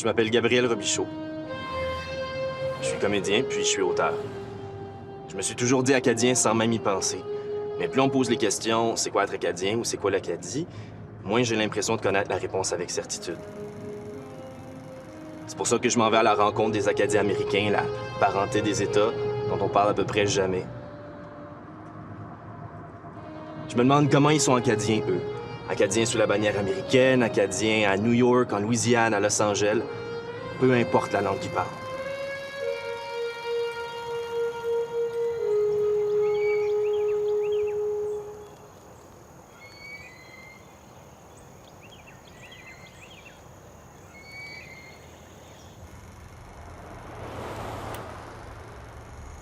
Je m'appelle Gabriel Robichaud. Je suis comédien, puis je suis auteur. Je me suis toujours dit acadien sans même y penser. Mais plus on pose les questions, c'est quoi être acadien ou c'est quoi l'Acadie, moins j'ai l'impression de connaître la réponse avec certitude. C'est pour ça que je m'en vais à la rencontre des Acadiens américains, la parenté des États, dont on parle à peu près jamais. Je me demande comment ils sont acadiens, eux. Acadiens sous la bannière américaine, acadiens à New York, en Louisiane, à Los Angeles. Peu importe la langue qu'ils parlent.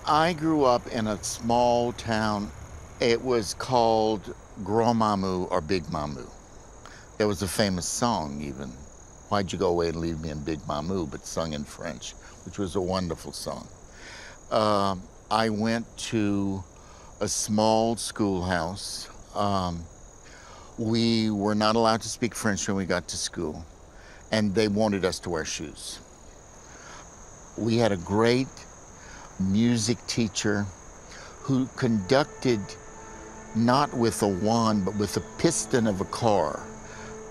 I grew up in a small town. It was called Grand Mamou or Big Mamou. There was a famous song even, "Why'd you go away and leave me in Big Mamou," but sung in French, which was a wonderful song. I went to a small schoolhouse. We were not allowed to speak French when we got to school, and they wanted us to wear shoes. We had a great music teacher who conducted not with a wand, but with the piston of a car.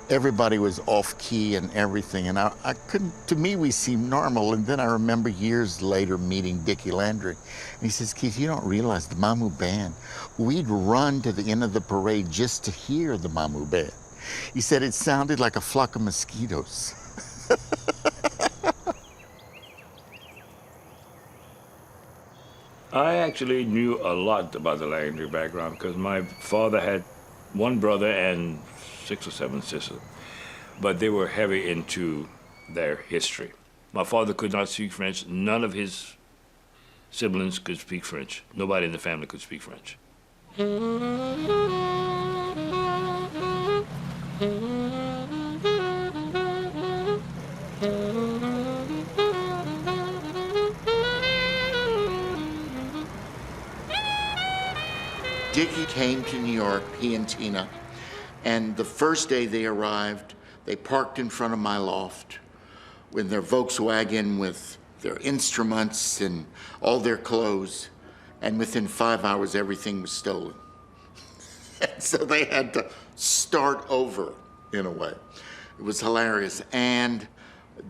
Everybody was off key and everything, and I couldn't, to me, we seemed normal. And then I remember years later meeting Dickie Landry, and he says, "Keith, you don't realize the Mamou Band, we'd run to the end of the parade just to hear the Mamou Band." He said it sounded like a flock of mosquitoes. I actually knew a lot about the Landry background because my father had one brother and 6 or 7 sisters, but they were heavy into their history. My father could not speak French. None of his siblings could speak French. Nobody in the family could speak French. Dickie came to New York, he and Tina, and the first day they arrived, they parked in front of my loft with their Volkswagen with their instruments and all their clothes, and within 5 hours, everything was stolen. So they had to start over, in a way. It was hilarious. And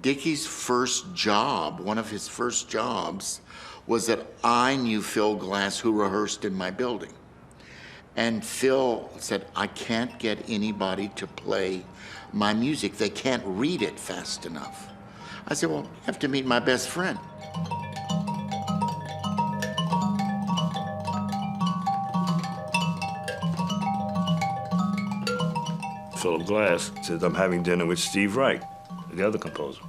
Dickie's first job, one of his first jobs, was that I knew Phil Glass, who rehearsed in my building. And Phil said, "I can't get anybody to play my music. They can't read it fast enough." I said, "Well, you have to meet my best friend." Philip Glass says, "I'm having dinner with Steve Reich," the other composer.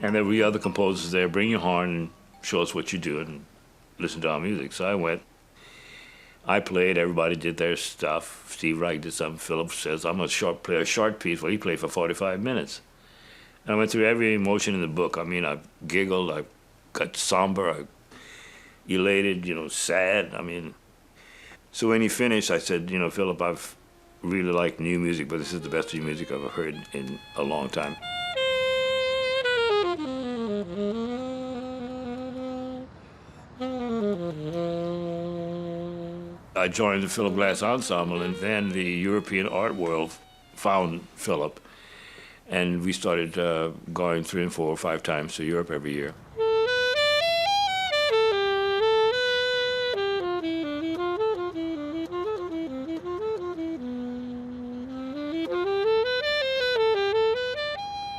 And there were other composers there. Bring your horn and show us what you do and listen to our music. So I went. I played, everybody did their stuff. Steve Reich did something. Philip says, "I'm going to play a short piece." Well, he played for 45 minutes. And I went through every emotion in the book. I mean, I giggled, I got somber, I elated, sad. I mean, so when he finished, I said, "Philip, I've really liked new music, but this is the best new music I've ever heard in a long time." I joined the Philip Glass Ensemble, and then the European art world found Philip, and we started going 3 and 4 or 5 times to Europe every year.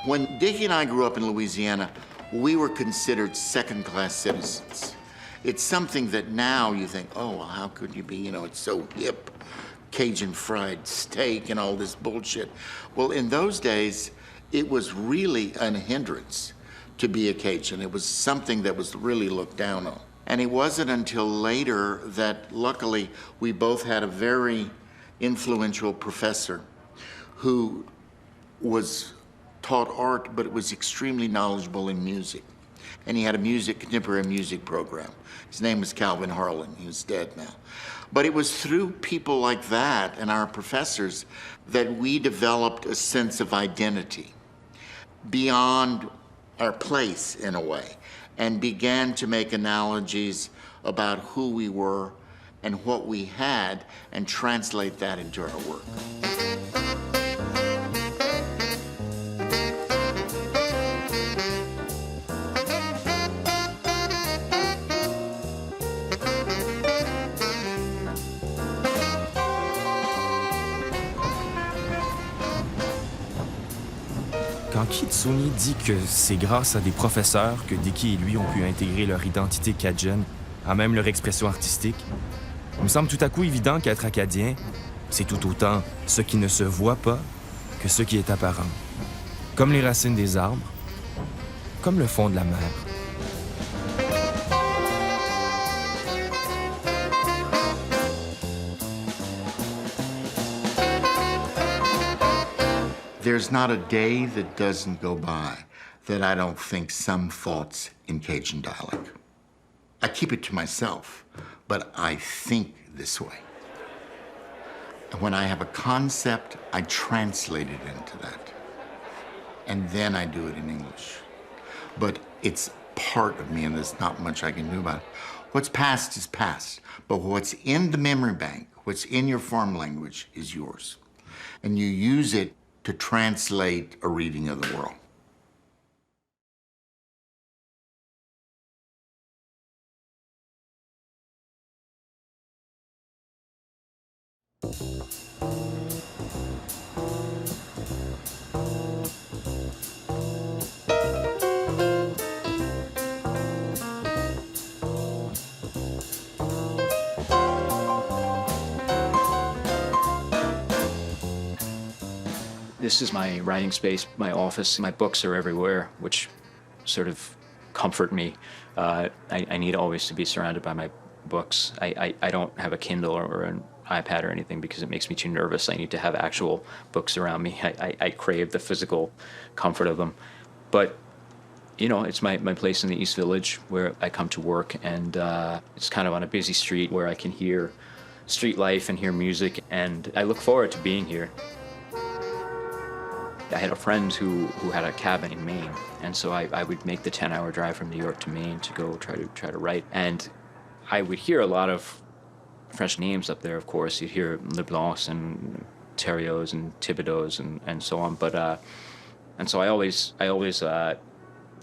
When Dickie and I grew up in Louisiana, we were considered second-class citizens. It's something that now you think, oh, well, how could you be? It's so hip, Cajun fried steak and all this bullshit. Well, in those days, it was really a hindrance to be a Cajun. It was something that was really looked down on. And it wasn't until later that, luckily, we both had a very influential professor who was taught art, but was extremely knowledgeable in music. And he had a contemporary music program. His name was Calvin Harlan. He was dead now. But it was through people like that and our professors that we developed a sense of identity. beyond our place in a way and began to make analogies about who we were and what we had and translate that into our work. Quand Kitsuni dit que c'est grâce à des professeurs que Dicky et lui ont pu intégrer leur identité acadienne à même leur expression artistique, il me semble tout à coup évident qu'être acadien, c'est tout autant ce qui ne se voit pas que ce qui est apparent. Comme les racines des arbres, comme le fond de la mer. There's not a day that doesn't go by that I don't think some thoughts in Cajun dialect. I keep it to myself, but I think this way. When I have a concept, I translate it into that. And then I do it in English. But it's part of me, and there's not much I can do about it. What's past is past, but what's in the memory bank, what's in your farm language is yours. And you use it to translate a reading of the world. This is my writing space, my office. My books are everywhere, which sort of comfort me. I need always to be surrounded by my books. I don't have a Kindle or an iPad or anything because it makes me too nervous. I need to have actual books around me. I crave the physical comfort of them. But, you know, it's my place in the East Village where I come to work, and it's kind of on a busy street where I can hear street life and hear music, and I look forward to being here. I had a friend who had a cabin in Maine, and so I would make the 10-hour drive from New York to Maine to go try to write. And I would hear a lot of French names up there, of course. You'd hear Leblancs and Thériauts and Thibodeaux and so on. But and so I always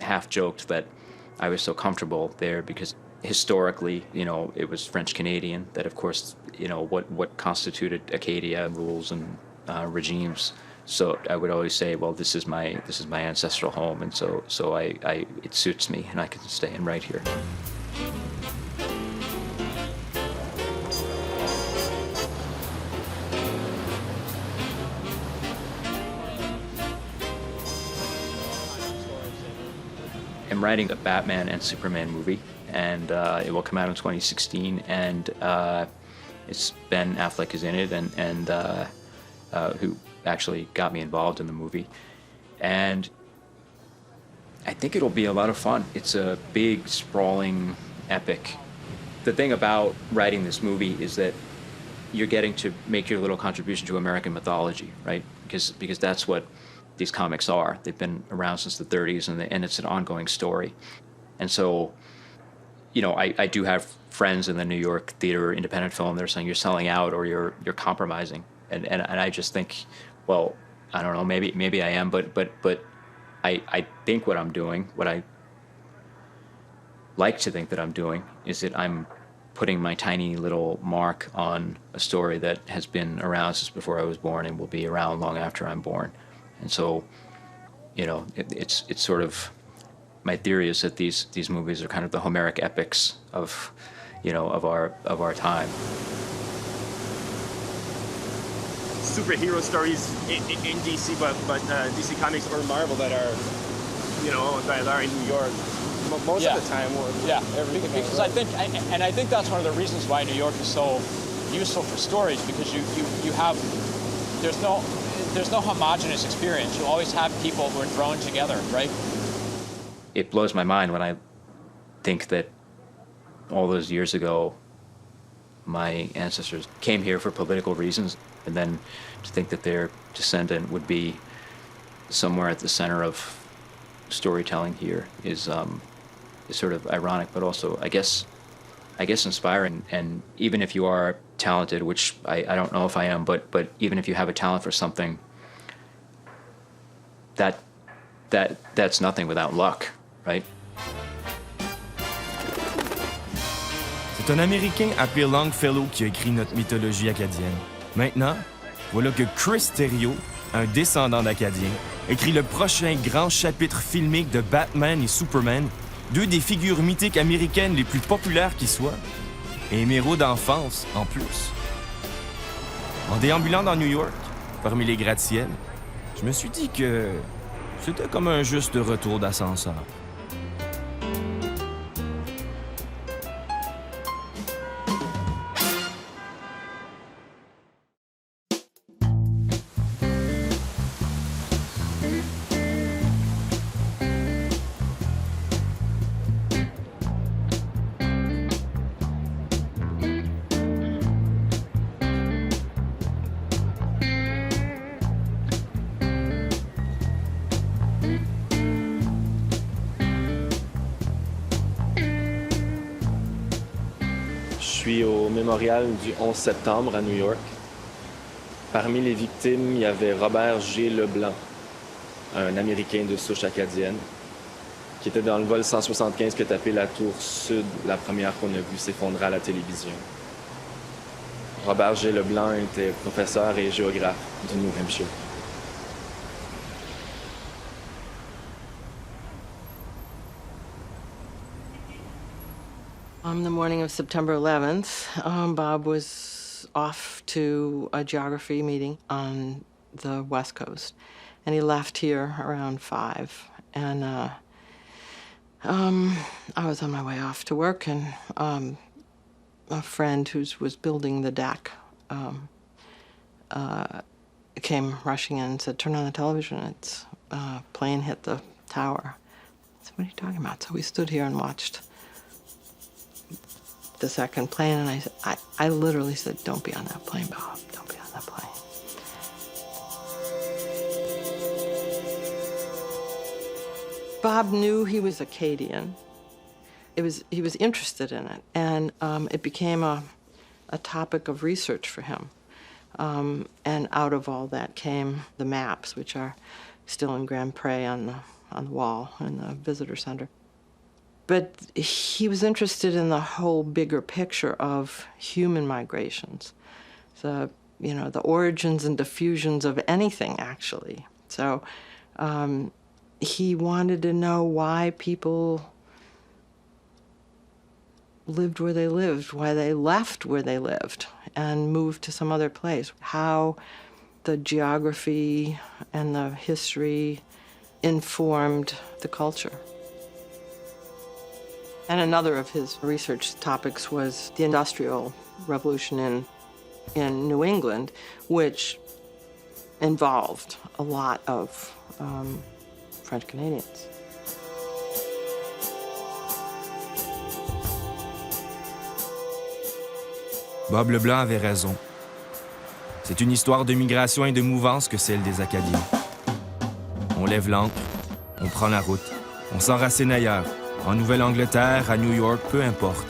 half joked that I was so comfortable there because historically, you know, it was French Canadian. That, of course, you know, what constituted Acadia rules and regimes. So I would always say, well, this is my ancestral home, and so it suits me, and I can stay and write here. I'm writing a Batman and Superman movie, and it will come out in 2016, and it's Ben Affleck is in it, and who actually got me involved in the movie. And I think it'll be a lot of fun. It's a big, sprawling epic. The thing about writing this movie is that you're getting to make your little contribution to American mythology, right? Because that's what these comics are. They've been around since the 30s, and it's an ongoing story. And so, you know, I do have friends in the New York theater independent film. They're saying you're selling out or you're compromising. And I just think, well, I don't know, maybe I am, but I think what I'm doing, what I like to think that I'm doing, is that I'm putting my tiny little mark on a story that has been around since before I was born and will be around long after I'm born. And so, you know, it's sort of, my theory is that these movies are kind of the Homeric epics of, you know, of our time. Superhero stories in DC, but DC Comics or Marvel that are, you know, that are in New York most of the time. Because I think that's one of the reasons why New York is so useful for stories, because you have, there's no homogenous experience. You always have people who are thrown together, right? It blows my mind when I think that all those years ago, my ancestors came here for political reasons, and then to think that their descendant would be somewhere at the center of storytelling here is sort of ironic, but also, I guess inspiring. And even if you are talented, which I don't know if I am, but even if you have a talent for something, that's nothing without luck, right? C'est un Américain appelé Longfellow qui a écrit notre mythologie acadienne. Maintenant, voilà que Chris Terrio, un descendant d'Acadiens, écrit le prochain grand chapitre filmique de Batman et Superman, deux des figures mythiques américaines les plus populaires qui soient, et un héros d'enfance en plus. En déambulant dans New York, parmi les gratte-ciels, je me suis dit que c'était comme un juste retour d'ascenseur. Je suis au mémorial du 11 septembre à New York. Parmi les victimes, il y avait Robert G. Leblanc, un Américain de souche acadienne, qui était dans le vol 175 qui a tapé la tour sud, la première qu'on a vue s'effondrer à la télévision. Robert G. Leblanc était professeur et géographe du New Hampshire. On the morning of September 11th, Bob was off to a geography meeting on the West Coast, and he left here around 5. And I was on my way off to work, and a friend who was building the deck came rushing in and said, "Turn on the television, it's plane hit the tower." I said, "What are you talking about?" So we stood here and watched the second plane, and I literally said, "Don't be on that plane, Bob. Don't be on that plane." Bob knew he was Acadian. He was interested in it, and it became a topic of research for him. And out of all that came the maps, which are still in Grand Pré on the wall in the visitor center. But he was interested in the whole bigger picture of human migrations, the origins and diffusions of anything, actually. So he wanted to know why people lived where they lived, why they left where they lived and moved to some other place, how the geography and the history informed the culture. And another of his research topics was the Industrial Revolution in New England, which involved a lot of French Canadians. Bob Leblanc avait raison. C'est une histoire de migration et de mouvance que celle des Acadiens. On lève l'ancre, on prend la route, on s'enracine ailleurs. En Nouvelle-Angleterre, à New York, peu importe.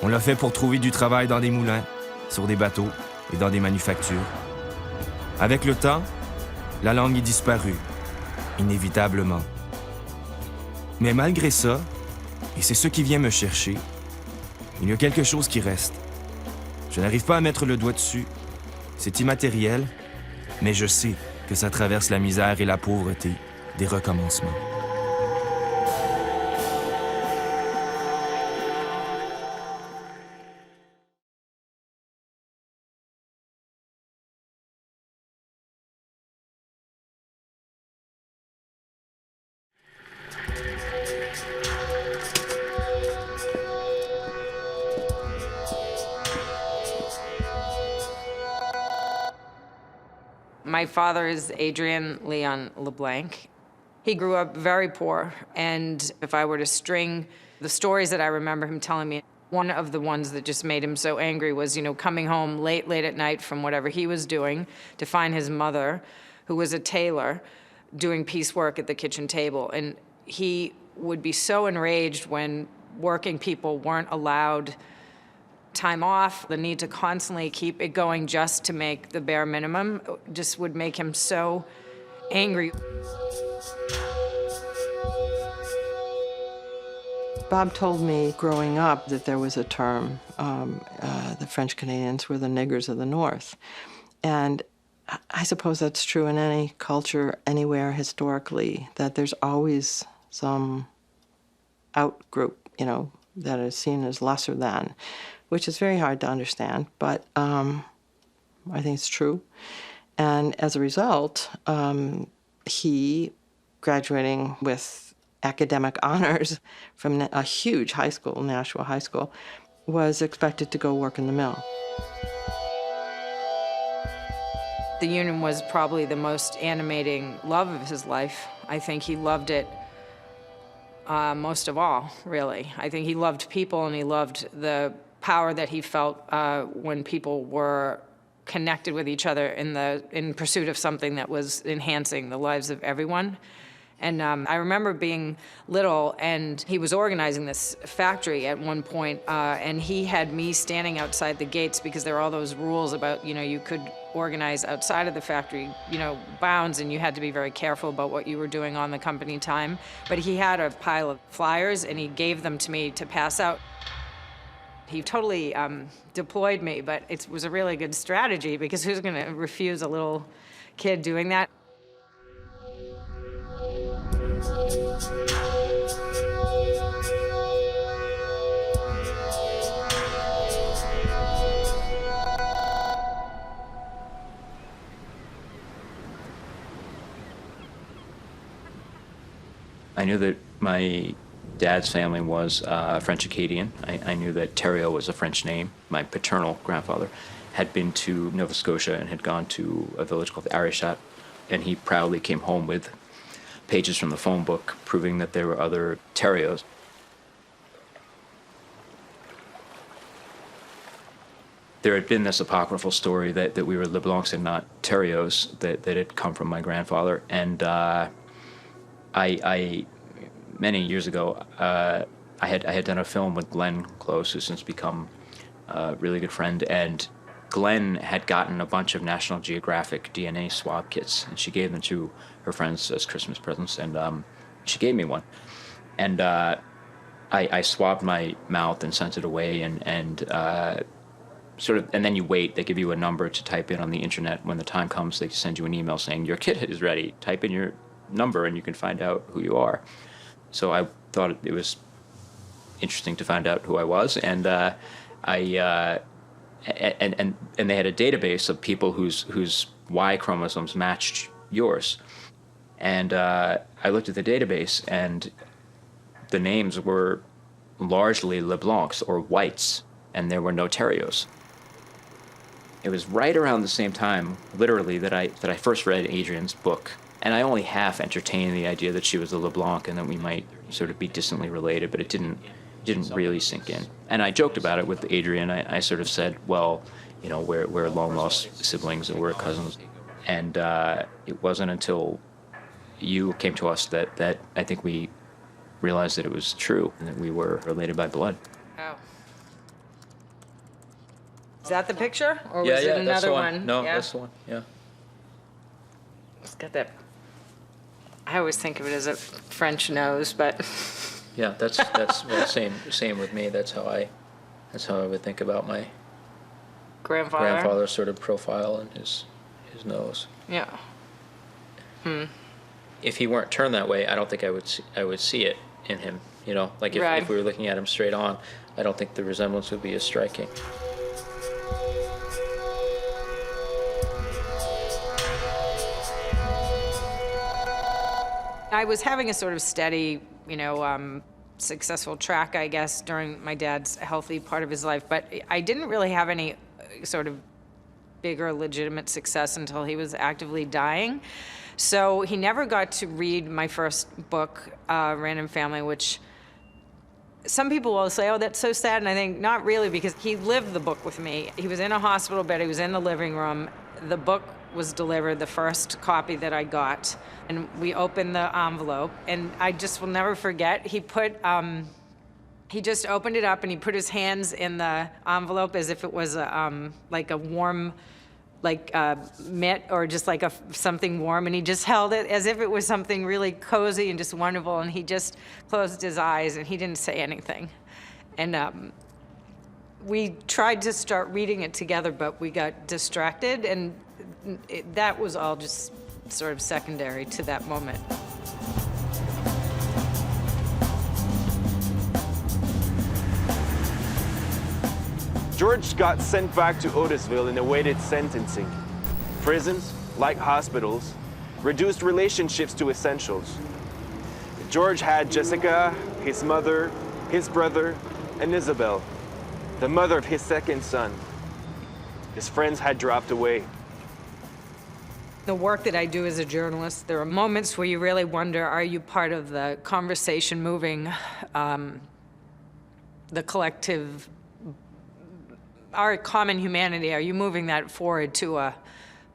On l'a fait pour trouver du travail dans des moulins, sur des bateaux et dans des manufactures. Avec le temps, la langue est disparue, inévitablement. Mais malgré ça, et c'est ce qui vient me chercher, il y a quelque chose qui reste. Je n'arrive pas à mettre le doigt dessus. C'est immatériel, mais je sais que ça traverse la misère et la pauvreté des recommencements. My father is Adrian Leon LeBlanc. He grew up very poor, and if I were to string the stories that I remember him telling me, one of the ones that just made him so angry was, coming home late at night from whatever he was doing to find his mother, who was a tailor, doing piecework at the kitchen table. And he would be so enraged when working people weren't allowed time off. The need to constantly keep it going just to make the bare minimum just would make him so angry. Bob told me growing up that there was a term, the French Canadians were the niggers of the North. And I suppose that's true in any culture, anywhere historically, that there's always some out-group, that is seen as lesser than, which is very hard to understand, but I think it's true. And as a result, he, graduating with academic honors from a huge high school, Nashua High School, was expected to go work in the mill. The union was probably the most animating love of his life. I think he loved it most of all, really. I think he loved people, and he loved the power that he felt when people were connected with each other in pursuit of something that was enhancing the lives of everyone. And I remember being little, and he was organizing this factory at one point, and he had me standing outside the gates because there were all those rules about, you could organize outside of the factory, bounds, and you had to be very careful about what you were doing on the company time. But he had a pile of flyers, and he gave them to me to pass out. He totally deployed me, but it was a really good strategy because who's going to refuse a little kid doing that? I knew that my dad's family was French Acadian. I knew that Thériault was a French name. My paternal grandfather had been to Nova Scotia and had gone to a village called Arishat, and he proudly came home with pages from the phone book proving that there were other Thériauts. There had been this apocryphal story that we were LeBlancs and not Thériauts that had come from my grandfather, and I many years ago, I had done a film with Glenn Close, who's since become a really good friend, and Glenn had gotten a bunch of National Geographic DNA swab kits, and she gave them to her friends as Christmas presents, and she gave me one. And I swabbed my mouth and sent it away, and then you wait. They give you a number to type in on the internet. When the time comes, they send you an email saying, your kit is ready. Type in your number and you can find out who you are. So I thought it was interesting to find out who I was, and and they had a database of people whose Y chromosomes matched yours. And I looked at the database, and the names were largely LeBlancs or whites, and there were no Thériauts. It was right around the same time, literally, that I first read Adrienne's book. And I only half entertained the idea that she was a LeBlanc and that we might sort of be distantly related, but it didn't really sink in. And I joked about it with Adrienne. I sort of said, well, we're long-lost siblings and we're cousins. And it wasn't until you came to us that I think we realized that it was true and that we were related by blood. Oh. Is that the picture? Or Yeah, was yeah, it that's another the one. one? No, Yeah? that's the one, yeah. It's got that. I always think of it as a French nose, but Yeah, that's well, same with me. That's how I would think about my grandfather's sort of profile and his nose. Yeah. If he weren't turned that way, I don't think I would see it in him. Like Right. if we were looking at him straight on, I don't think the resemblance would be as striking. I was having a sort of steady, successful track, I guess, during my dad's healthy part of his life, but I didn't really have any sort of bigger legitimate success until he was actively dying. So he never got to read my first book, Random Family, which some people will say, oh, that's so sad, and I think not really, because he lived the book with me. He was in a hospital bed, he was in the living room. The book was delivered, the first copy that I got. And we opened the envelope, and I just will never forget, he just opened it up and he put his hands in the envelope as if it was like a warm, like mitt or just like something warm, and he just held it as if it was something really cozy and just wonderful, and he just closed his eyes and he didn't say anything. And we tried to start reading it together, but we got distracted, and that was all just sort of secondary to that moment. George got sent back to Otisville and awaited sentencing. Prisons, like hospitals, reduced relationships to essentials. George had Jessica, his mother, his brother, and Isabel, the mother of his second son. His friends had dropped away. The work that I do as a journalist, there are moments where you really wonder, are you part of the conversation moving, the collective, our common humanity, are you moving that forward to a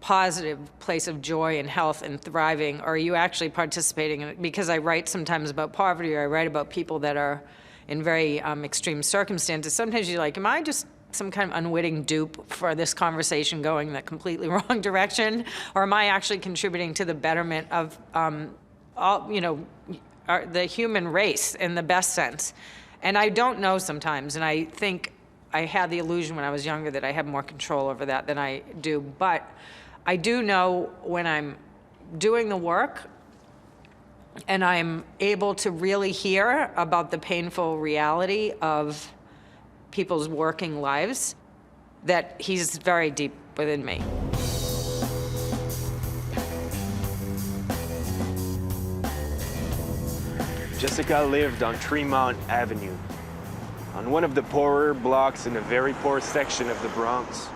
positive place of joy and health and thriving, or are you actually participating in it? Because I write sometimes about poverty, or I write about people that are in very extreme circumstances. Sometimes you're like, am I just some kind of unwitting dupe for this conversation going the completely wrong direction? Or am I actually contributing to the betterment of the human race in the best sense? And I don't know sometimes, and I think I had the illusion when I was younger that I had more control over that than I do. But I do know when I'm doing the work and I'm able to really hear about the painful reality of people's working lives, that he's very deep within me. Jessica lived on Tremont Avenue, on one of the poorer blocks in a very poor section of the Bronx.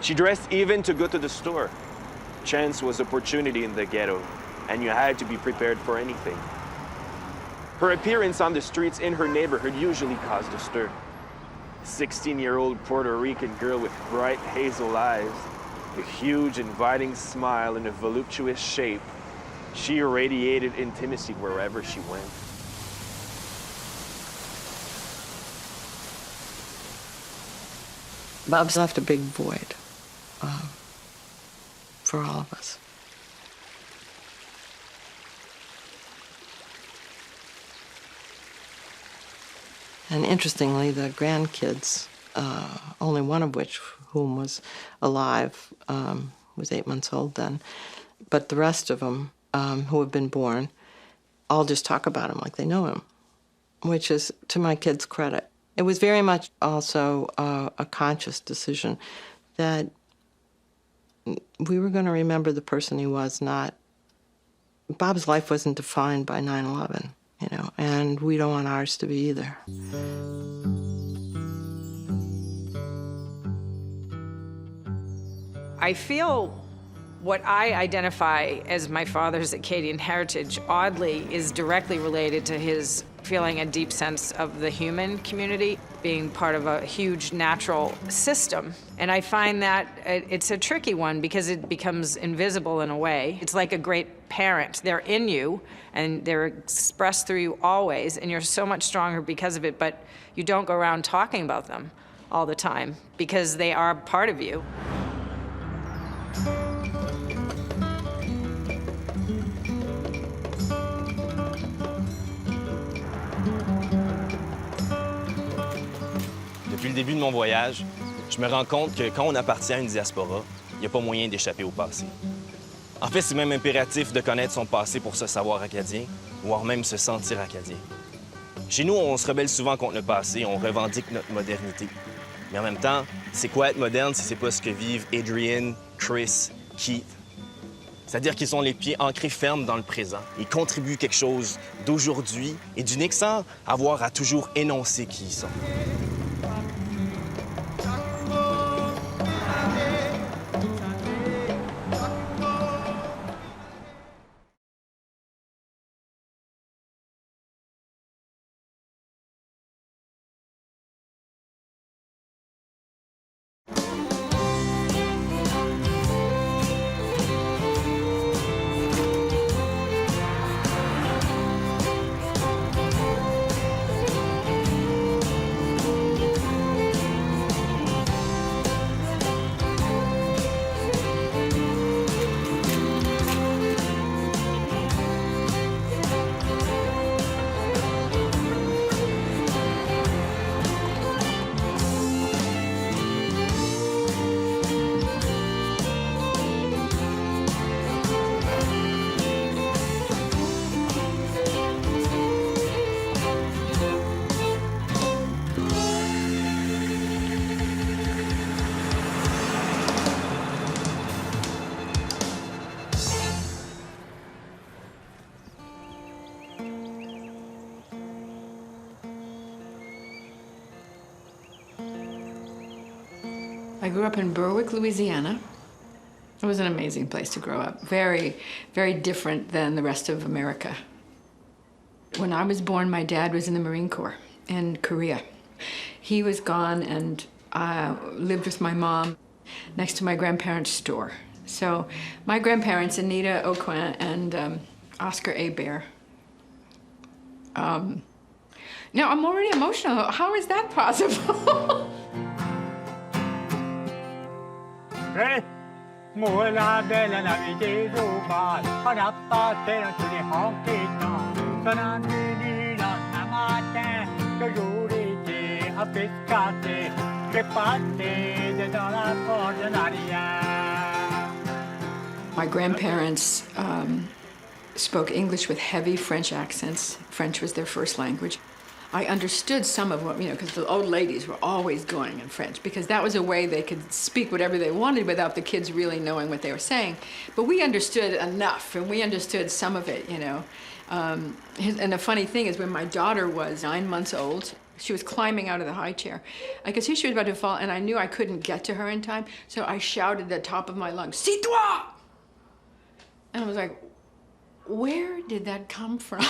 She dressed even to go to the store. Chance was opportunity in the ghetto, and you had to be prepared for anything. Her appearance on the streets in her neighborhood usually caused a stir. 16-year-old Puerto Rican girl with bright hazel eyes, a huge inviting smile and a voluptuous shape, she irradiated intimacy wherever she went. Bob's left a big void for all of us. And interestingly, the grandkids, only one of whom was alive, was 8 months old then, but the rest of them who have been born all just talk about him like they know him, which is to my kids' credit. It was very much also a conscious decision that we were going to remember the person he was, not... Bob's life wasn't defined by 9/11, and we don't want ours to be either. I feel what I identify as my father's Acadian heritage, oddly, is directly related to his feeling a deep sense of the human community, being part of a huge natural system. And I find that it's a tricky one because it becomes invisible in a way. It's like a great parent. They're in you, and they're expressed through you always, and you're so much stronger because of it, but you don't go around talking about them all the time because they are part of you. Depuis le début de mon voyage, je me rends compte que quand on appartient à une diaspora, il n'y a pas moyen d'échapper au passé. En fait, c'est même impératif de connaître son passé pour se savoir acadien, voire même se sentir acadien. Chez nous, on se rebelle souvent contre le passé, on revendique notre modernité. Mais en même temps, c'est quoi être moderne si c'est pas ce que vivent Adrian, Chris, Keith? C'est-à-dire qu'ils ont les pieds ancrés fermes dans le présent. Ils contribuent quelque chose d'aujourd'hui et d'unique sans avoir à toujours énoncer qui ils sont. I grew up in Berwick, Louisiana. It was an amazing place to grow up. Very, very different than the rest of America. When I was born, my dad was in the Marine Corps in Korea. He was gone, and I lived with my mom next to my grandparents' store. So my grandparents, Anita Aucoin and Oscar A. Bear. Now, I'm already emotional. How is that possible? Hey, la bella navigée au bal, on a passé dans tous les hockey-temps, son année un matin, toujours été à pescater, j'ai passé dans la porte de l'arrière. My grandparents spoke English with heavy French accents. French was their first language. I understood some of what, because the old ladies were always going in French, because that was a way they could speak whatever they wanted without the kids really knowing what they were saying. But we understood enough, and we understood some of it, And the funny thing is, when my daughter was 9 months old, she was climbing out of the high chair. I could see she was about to fall, and I knew I couldn't get to her in time, so I shouted at the top of my lungs, "C'est toi!" And I was like, where did that come from?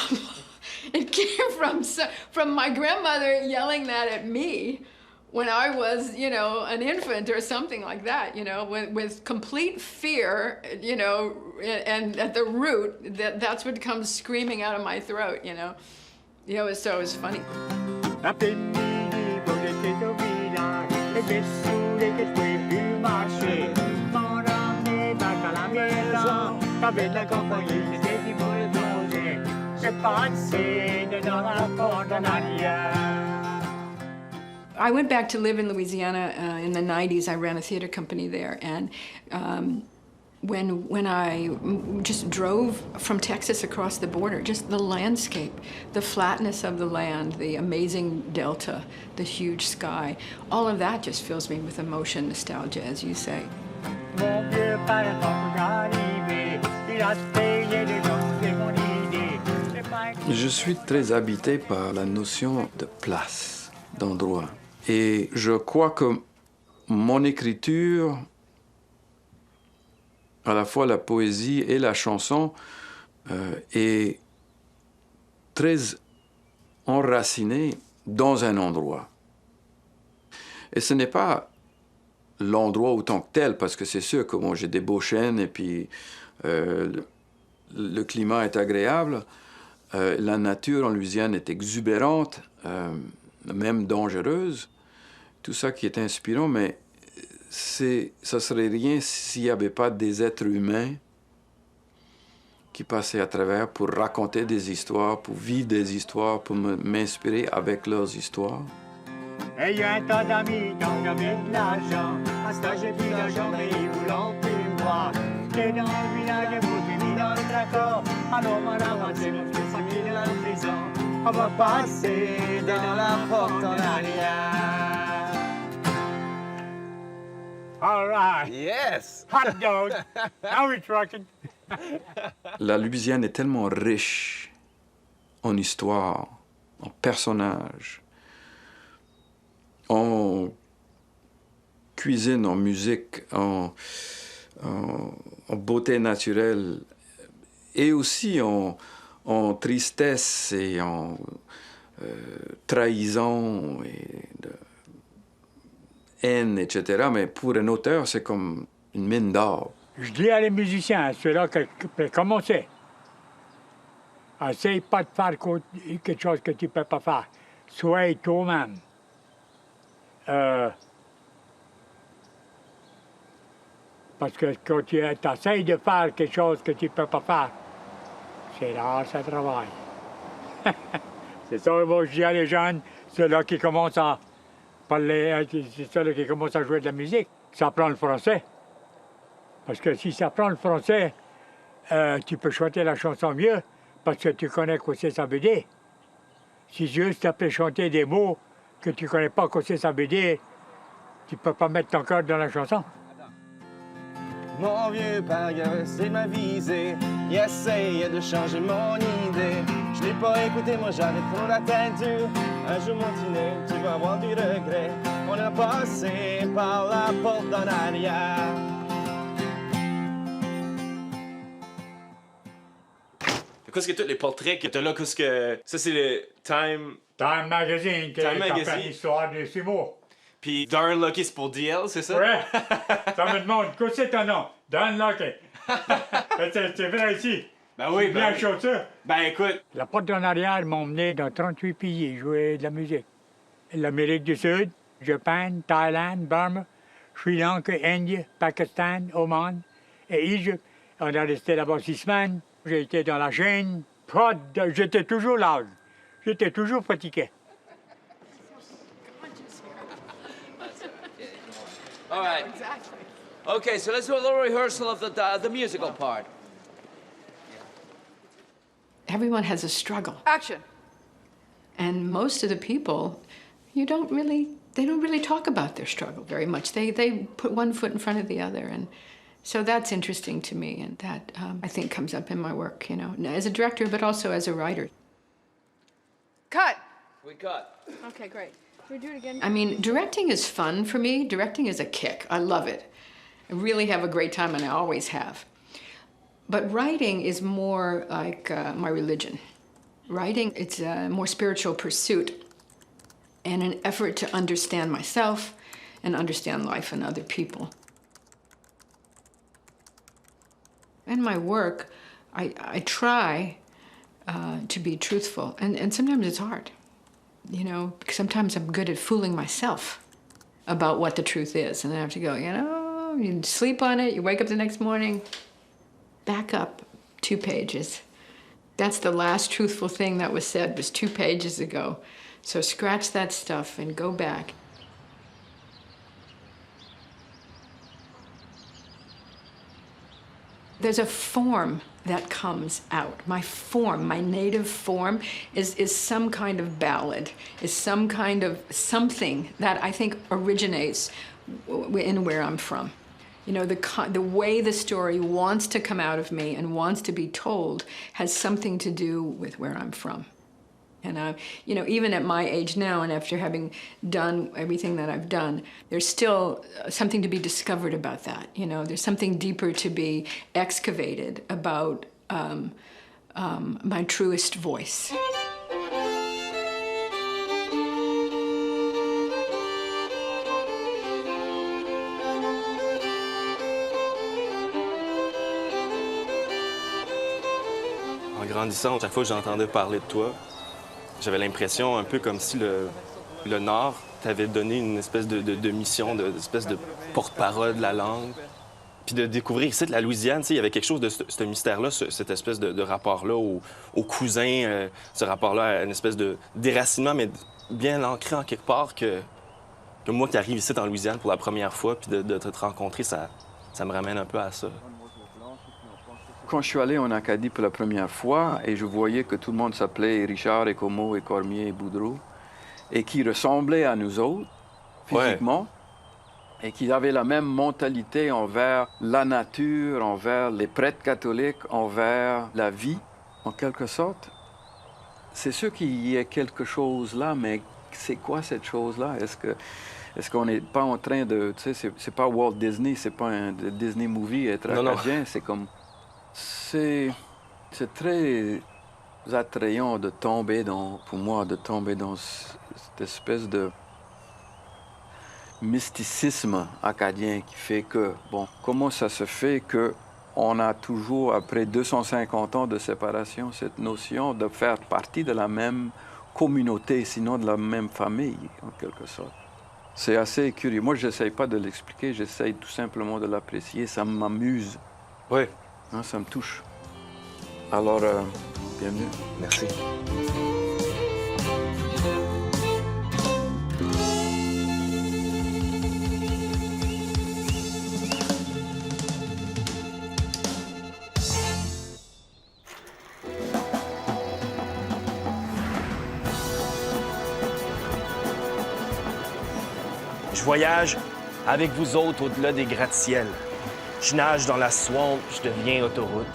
It came from my grandmother yelling that at me when I was, an infant or something like that, with complete fear, and at the root, that's what comes screaming out of my throat, so it was funny. I went back to live in Louisiana in the 90s. I ran a theater company there, and when I just drove from Texas across the border, just the landscape, the flatness of the land, the amazing delta, the huge sky, all of that just fills me with emotion, nostalgia, as you say. Je suis très habité par la notion de place, d'endroit. Et je crois que mon écriture, à la fois la poésie et la chanson, est très enracinée dans un endroit. Et ce n'est pas l'endroit autant que tel, parce que c'est sûr que j'ai des beaux chênes et puis le climat est agréable. La nature en Louisiane est exubérante, même dangereuse. Tout ça qui est inspirant, mais ça serait rien s'il n'y avait pas des êtres humains qui passaient à travers pour raconter des histoires, pour vivre des histoires, pour m'inspirer avec leurs histoires. Ayant un tas d'amis, donc j'avais de l'argent. À ce temps, j'ai plus d'argent, mais ils voulont plus me voir. J'étais dans le village, j'ai foutu mis dans le tracteur. Alors, mon avancé, mon fils a mis dans la prison. On va passer dans la porte en arrière. All right. Yes! Hot dog. Now we're trucking. La Louisiane est tellement riche en histoire, en personnages, en cuisine, en musique, en beauté naturelle, et aussi en tristesse et en trahison et de haine, etc. Mais pour un auteur, c'est comme une mine d'or. Je dis à les musiciens, ceux-là qui peuvent commencer, essaye pas de faire quelque chose que tu ne peux pas faire. Sois toi-même. Parce que quand tu essayes de faire quelque chose que tu ne peux pas faire, c'est là, ça travaille. C'est ça que je dis à les jeunes, ceux-là qui commencent à parler, c'est ceux-là qui commencent à jouer de la musique, ça apprend le français. Parce que si ça apprend le français, tu peux chanter la chanson mieux, parce que tu connais quoi c'est ça veut dire. Si juste tu peux chanter des mots que tu ne connais pas quoi c'est ça veut dire, tu ne peux pas mettre ton cœur dans la chanson. Mon vieux père, il a essayé de m'aviser, il essayait de changer mon idée. Je l'ai pas écouté, moi j'avais trop la tête dure. Un jour mon dîner, tu vas avoir du regret. On On a passé par la porte d'en arrière. Qu'est-ce que tous les portraits que t'as là, qu'est-ce que... Ça, c'est le Time... Time Magazine, qui Time a Magazine. fait l'histoire de Simo. Puis Darn Lucky, c'est pour DL, c'est ça? Ouais. Ça me demande, qu'est-ce que c'est ton nom? Don Lucky. C'est vrai ici. Ben oui, bien ben... chaud ça. Ben écoute... La porte d'en arrière m'a emmené dans 38 pays jouer de la musique. L'Amérique du Sud, Japon, Thaïlande, Burma, Sri Lanka, Inde, Pakistan, Oman et Égypte. On a resté là-bas 6 semaines. J'ai été dans la Chine. J'étais toujours là. J'étais toujours fatigué. All right. Exactly. Okay, so let's do a little rehearsal of the musical part. Everyone has a struggle. Action. And most of the people, they don't really talk about their struggle very much. They put one foot in front of the other, and so that's interesting to me, and that I think comes up in my work, you know, as a director, but also as a writer. Cut. We cut. Okay, great. Can we do it again? I mean, directing is fun for me. Directing is a kick. I love it. I really have a great time, and I always have. But writing is more like my religion. Writing, it's a more spiritual pursuit and an effort to understand myself and understand life and other people. In my work, I try to be truthful, and sometimes it's hard, you know, because sometimes I'm good at fooling myself about what the truth is, and I have to go, you know, you sleep on it, you wake up the next morning, back up 2 pages. That's the last truthful thing that was said was 2 pages ago. So scratch that stuff and go back. There's a form that comes out. My form, my native form, is some kind of ballad, is some kind of something that I think originates in where I'm from. You know, the way the story wants to come out of me and wants to be told has something to do with where I'm from. And, you know, even at my age now and after having done everything that I've done, there's still something to be discovered about that. You know, there's something deeper to be excavated about my truest voice. En grandissant, chaque fois que j'entendais parler de toi, j'avais l'impression un peu comme si le Nord t'avait donné une espèce de mission, une espèce de porte-parole de la langue. Puis de découvrir ici, de la Louisiane, il y avait quelque chose de ce mystère-là, cette espèce de rapport-là au cousin, ce rapport-là à une espèce de déracinement, mais bien ancré en quelque part que moi qui arrive ici en Louisiane pour la première fois, puis de te rencontrer, ça me ramène un peu à ça. Quand je suis allé en Acadie pour la première fois et je voyais que tout le monde s'appelait Richard et Como et Cormier et Boudreau et qui ressemblaient à nous autres physiquement et qui avaient la même mentalité envers la nature, envers les prêtres catholiques, envers la vie, en quelque sorte. C'est sûr qu'il y a quelque chose là, mais c'est quoi cette chose-là? Est-ce qu'on n'est pas en train de... Tu sais, c'est pas Walt Disney, c'est pas un Disney movie être acadien, c'est comme... C'est très attrayant de tomber pour moi, de tomber dans cette espèce de mysticisme acadien qui fait que, bon, comment ça se fait qu'on a toujours, après 250 ans de séparation, cette notion de faire partie de la même communauté, sinon de la même famille, en quelque sorte. C'est assez curieux. Moi, je n'essaye pas de l'expliquer, j'essaye tout simplement de l'apprécier, ça m'amuse. Oui. Hein, ça me touche. Alors, bienvenue. Merci. Je voyage avec vous autres au-delà des gratte-ciels. Je nage dans la swamp, je deviens autoroute,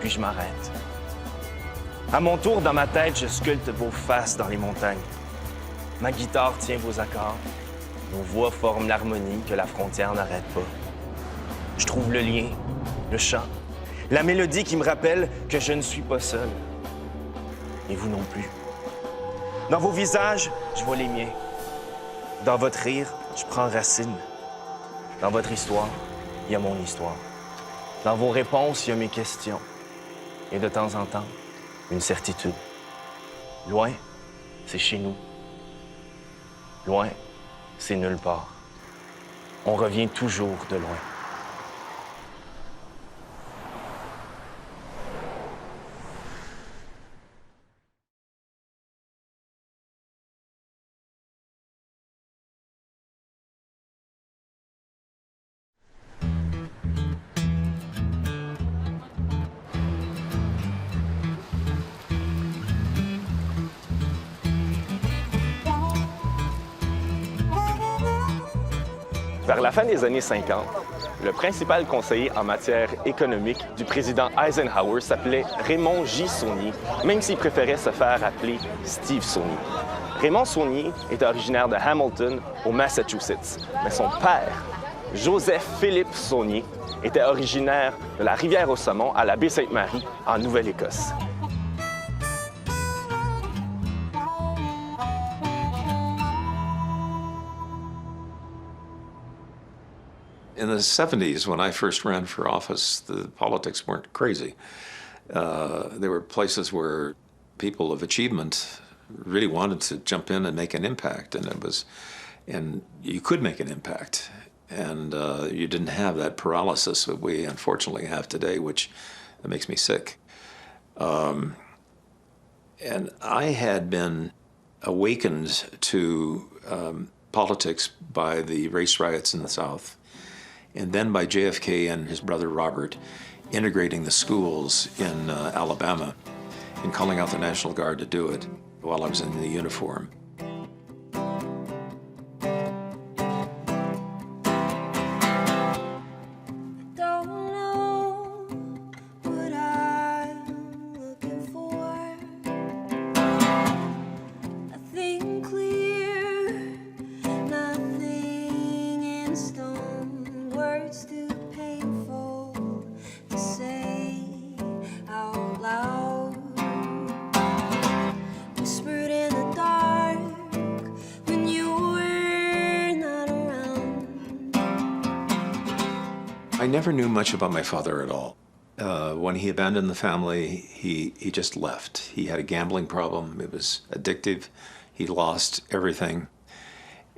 puis je m'arrête. À mon tour, dans ma tête, je sculpte vos faces dans les montagnes. Ma guitare tient vos accords. Nos voix forment l'harmonie que la frontière n'arrête pas. Je trouve le lien, le chant, la mélodie qui me rappelle que je ne suis pas seul. Et vous non plus. Dans vos visages, je vois les miens. Dans votre rire, je prends racine. Dans votre histoire, il y a mon histoire. Dans vos réponses, il y a mes questions. Et de temps en temps, une certitude. Loin, c'est chez nous. Loin, c'est nulle part. On revient toujours de loin. Vers la fin des années 50, le principal conseiller en matière économique du président Eisenhower s'appelait Raymond J. Saunier, même s'il préférait se faire appeler Steve Saunier. Raymond Saunier est originaire de Hamilton, au Massachusetts, mais son père, Joseph Philippe Saunier, était originaire de la Rivière-au-Saumon à la baie Sainte-Marie, en Nouvelle-Écosse. In the 70s, when I first ran for office, the politics weren't crazy. There were places where people of achievement really wanted to jump in and make an impact, and you could make an impact. And you didn't have that paralysis that we unfortunately have today, which makes me sick. And I had been awakened to politics by the race riots in the South, and then by JFK and his brother Robert integrating the schools in Alabama and calling out the National Guard to do it while I was in the uniform. I never knew much about my father at all. When he abandoned the family, he just left. He had a gambling problem. It was addictive. He lost everything.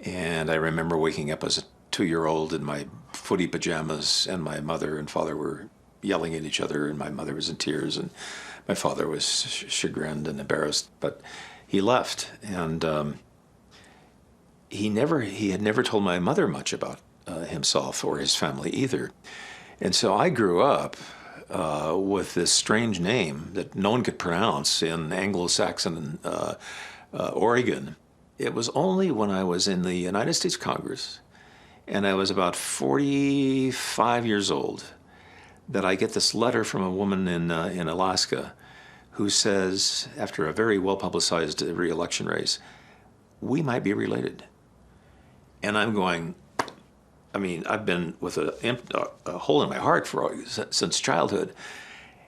And I remember waking up as a 2-year-old in my footy pajamas, and my mother and father were yelling at each other, and my mother was in tears, and my father was chagrined and embarrassed. But he left, and he had never told my mother much about himself or his family either. And so I grew up with this strange name that no one could pronounce in Anglo-Saxon Oregon. It was only when I was in the United States Congress and I was about 45 years old that I get this letter from a woman in Alaska who says, after a very well-publicized re-election race, we might be related. And I'm going, I mean, I've been with a hole in my heart since childhood.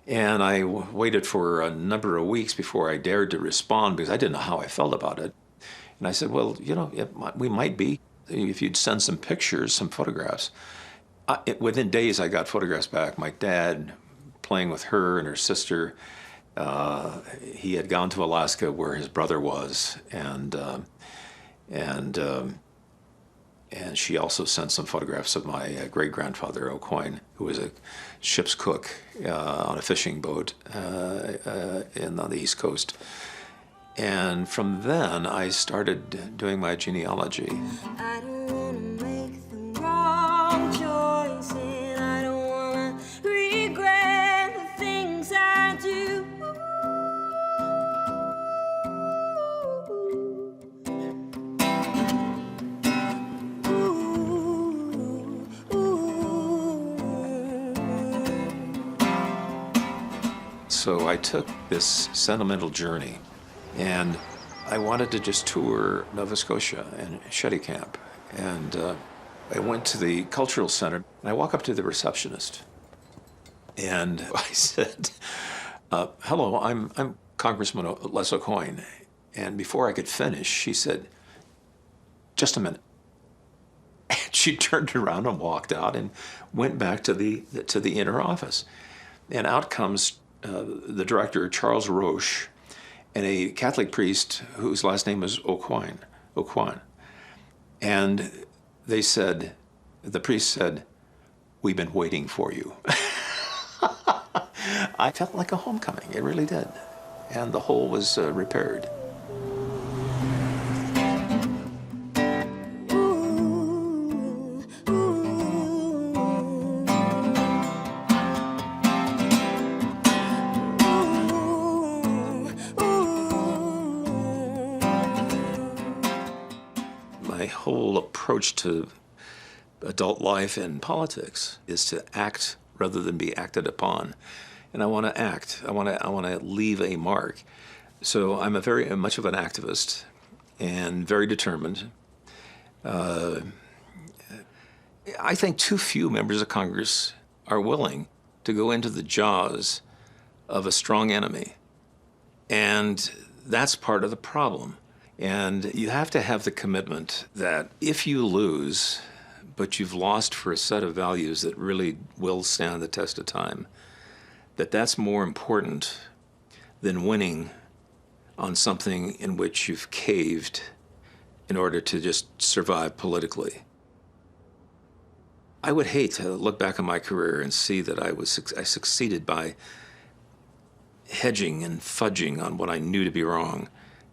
And I waited for a number of weeks before I dared to respond because I didn't know how I felt about it. And I said, well, you know, we might be. If you'd send some pictures, some photographs. Within days, I got photographs back. My dad playing with her and her sister. He had gone to Alaska where his brother was. And she also sent some photographs of my great-grandfather, O'Coin, who was a ship's cook on a fishing boat on the East Coast. And from then, I started doing my genealogy. I don't want to make the wrong choice, and I don't want to regret the things I do. So I took this sentimental journey, and I wanted to just tour Nova Scotia and Shetty Camp And I went to the cultural center, and I walk up to the receptionist, and I said, hello, I'm Congressman Les Aucoin. And before I could finish, she said, just a minute. And she turned around and walked out and went back to the inner office. And out comes the director, Charles Roche, and a Catholic priest whose last name was Aucoin. And they said, the priest said, we've been waiting for you. I felt like a homecoming, it really did. And the hole was repaired. My whole approach to adult life and politics is to act rather than be acted upon. And I want to act. I want to leave a mark. So I'm very much of an activist and very determined. I think too few members of Congress are willing to go into the jaws of a strong enemy. And that's part of the problem. And you have to have the commitment that if you lose, but you've lost for a set of values that really will stand the test of time, that's more important than winning on something in which you've caved in order to just survive politically. I would hate to look back on my career and see that I succeeded by hedging and fudging on what I knew to be wrong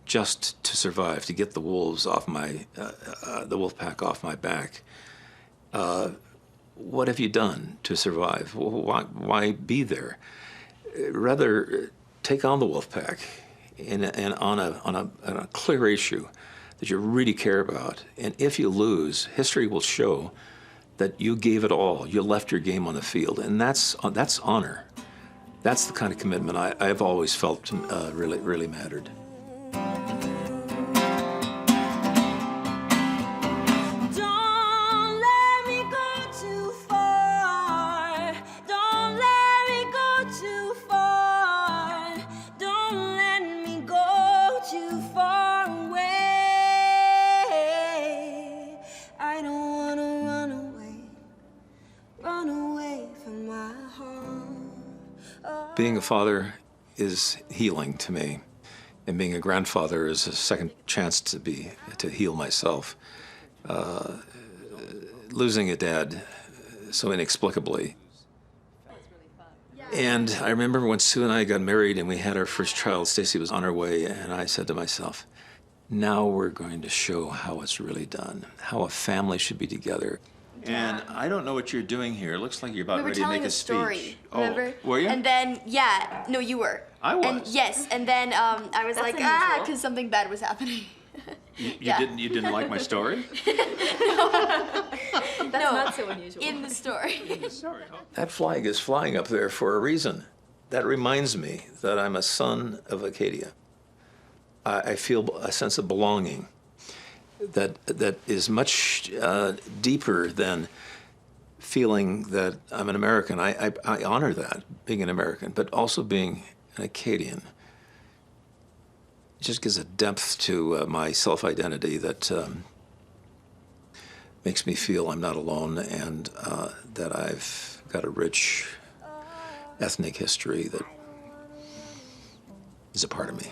just to survive, to get the wolves off the wolf pack off my back. What have you done to survive? Why be there? Rather, take on the wolf pack and on a clear issue that you really care about. And if you lose, history will show that you gave it all. You left your game on the field, and that's honor. That's the kind of commitment I've always felt really mattered. Being a father is healing to me, and being a grandfather is a second chance to heal myself. Losing a dad so inexplicably. And I remember when Sue and I got married and we had our first child, Stacy was on her way, and I said to myself, now we're going to show how it's really done, how a family should be together. And I don't know what you're doing here. It looks like you're about ready to make a story, speech. remember? Oh, were you? And then, yeah, no, you were. I was. And yes, and then I was like, because something bad was happening. You didn't like my story? That's not so unusual. In the story. That flag is flying up there for a reason. That reminds me that I'm a son of Acadia. I feel a sense of belonging that is much deeper than feeling that I'm an American. I honor that, being an American, but also being an Acadian. It just gives a depth to my self-identity that makes me feel I'm not alone, and that I've got a rich ethnic history that is a part of me.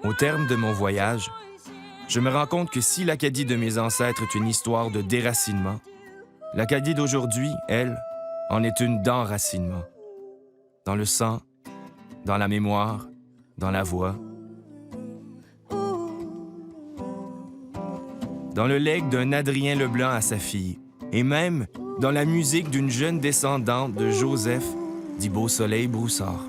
Au terme de mon voyage, je me rends compte que si l'Acadie de mes ancêtres est une histoire de déracinement, l'Acadie d'aujourd'hui, elle, en est une d'enracinement. Dans le sang, dans la mémoire, dans la voix. Dans le legs d'un Adrien Leblanc à sa fille, et même dans la musique d'une jeune descendante de Joseph, dit Beau Soleil Broussard.